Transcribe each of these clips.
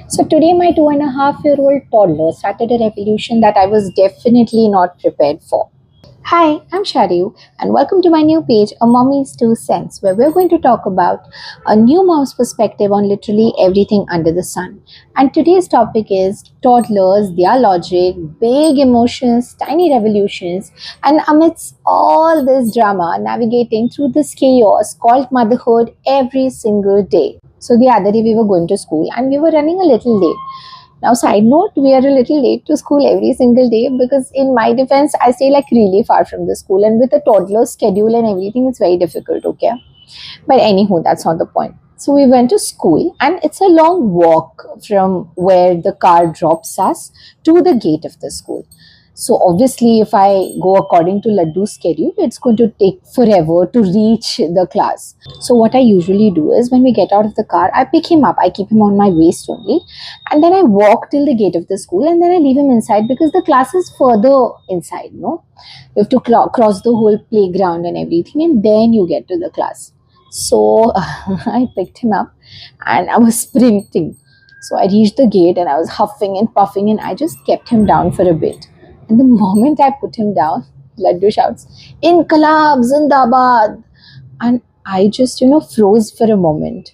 So today my 2.5-year-old toddler started a revolution that I was definitely not prepared for. Hi, I'm Shariu and welcome to my new page, A Mommy's Two Cents, where we're going to talk about a new mom's perspective on literally everything under the sun. And today's topic is toddlers, their logic, big emotions, tiny revolutions, and amidst all this drama, navigating through this chaos called motherhood every single day. So the other day we were going to school and we were running a little late. Now, side note, we are a little late to school every single day because, in my defense, I stay like really far from the school, and with a toddler schedule and everything, it's very difficult. Okay, but anywho, that's not the point. So we went to school, and it's a long walk from where the car drops us to the gate of the school. So obviously, if I go according to Laddoo's schedule, it's going to take forever to reach the class. So what I usually do is when we get out of the car, I pick him up. I keep him on my waist only, and then I walk till the gate of the school, and then I leave him inside because the class is further inside. No, you have to cross the whole playground and everything, and then you get to the class. So I picked him up, and I was sprinting. So I reached the gate, and I was huffing and puffing, and I just kept him down for a bit. And the moment I put him down, Laddoo shouts, "Inquilab, zindabad!" And I just, froze for a moment.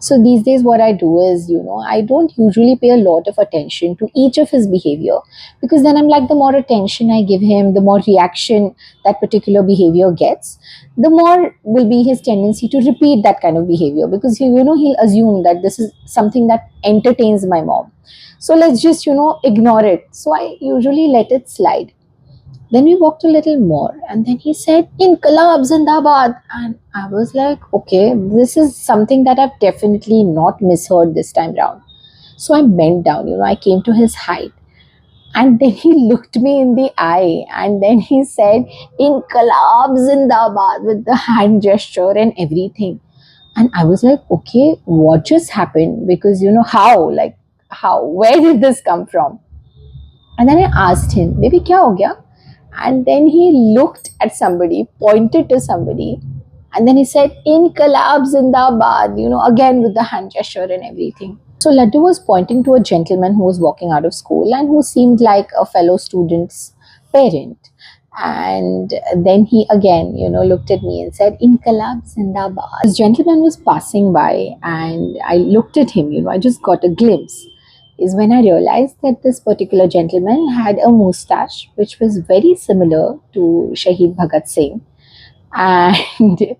So these days, what I do is, I don't usually pay a lot of attention to each of his behavior because then I'm like, the more attention I give him, the more reaction that particular behavior gets, the more will be his tendency to repeat that kind of behavior because, he'll assume that this is something that entertains my mom. So let's just, ignore it. So I usually let it slide. Then we walked a little more, and then he said, "Inquilab, zindabad." And I was like, okay, this is something that I've definitely not misheard this time round. So I bent down, I came to his height. And then he looked me in the eye, and then he said, "Inquilab, zindabad," with the hand gesture and everything. And I was like, okay, what just happened? Because, how, where did this come from? And then I asked him, "Baby, kya ho gaya?" And then he looked at somebody, pointed to somebody, and then he said, "Inquilab zindabad," again with the hand gesture and everything. So Laddoo was pointing to a gentleman who was walking out of school and who seemed like a fellow student's parent. And then he again, looked at me and said, "Inquilab zindabad." This gentleman was passing by, and I looked at him, I just got a glimpse is when I realized that this particular gentleman had a moustache which was very similar to Shahid Bhagat Singh. And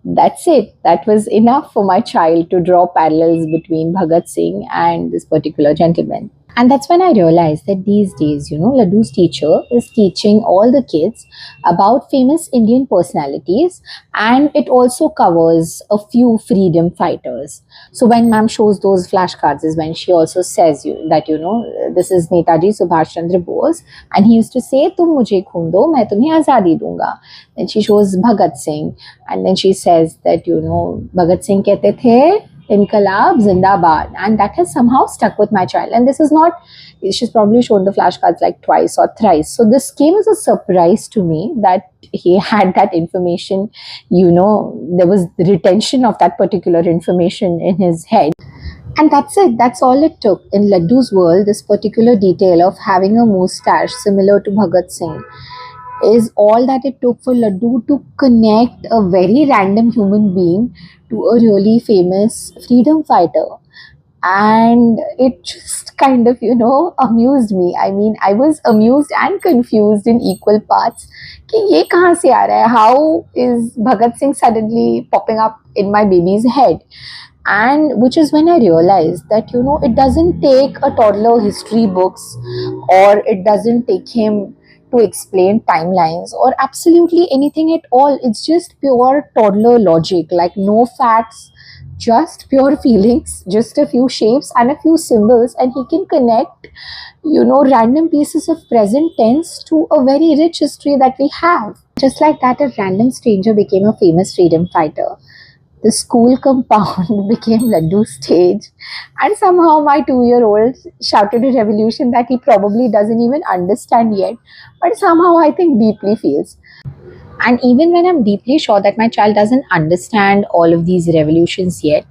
that's it. That was enough for my child to draw parallels between Bhagat Singh and this particular gentleman. And that's when I realized that these days, Laddoo's teacher is teaching all the kids about famous Indian personalities, and it also covers a few freedom fighters. So when ma'am shows those flashcards is when she also says that, this is Netaji Subhash Chandra Bose, and he used to say, "Tum mujhe khoon do, main tumhe azadi dunga." Then she shows Bhagat Singh, and then she says that, Bhagat Singh kehte the, "Inquilab zindabad," and that has somehow stuck with my child. And this is not, she's probably shown the flashcards like twice or thrice. So this came as a surprise to me that he had that information, there was retention of that particular information in his head. And that's it. That's all it took. In Laddoo's world, this particular detail of having a moustache similar to Bhagat Singh is all that it took for Laddoo to connect a very random human being to a really famous freedom fighter. And it just kind of, amused me. I mean, I was amused and confused in equal parts. Ki ye kahan se aa raha hai? How is Bhagat Singh suddenly popping up in my baby's head? And which is when I realized that, it doesn't take a toddler history books, or it doesn't take him to explain timelines or absolutely anything at all. It's just pure toddler logic, like no facts, just pure feelings, just a few shapes and a few symbols, and he can connect, random pieces of present tense to a very rich history that we have. Just like that, a random stranger became a famous freedom fighter. The school compound became Laddoo's stage, and somehow my 2-year-old shouted a revolution that he probably doesn't even understand yet, but somehow I think deeply feels. And even when I'm deeply sure that my child doesn't understand all of these revolutions yet,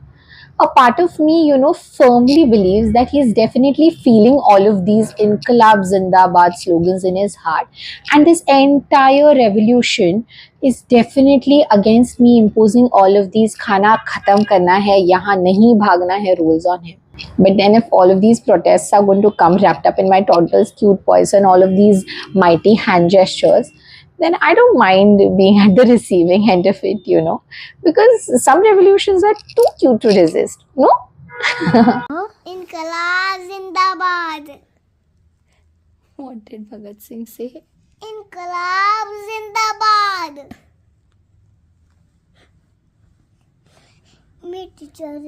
a part of me, firmly believes that he's definitely feeling all of these Inquilab Zindabad slogans in his heart. And this entire revolution is definitely against me imposing all of these khana khatam karna hai, yahan nahi bhagna hai rules on him. But then, if all of these protests are going to come wrapped up in my toddler's cute voice and all of these mighty hand gestures, then I don't mind being at the receiving end of it, because some revolutions are too cute to resist. No? Inquilab zindabad. What did Bhagat Singh say? Inquilab zindabad. Me teacher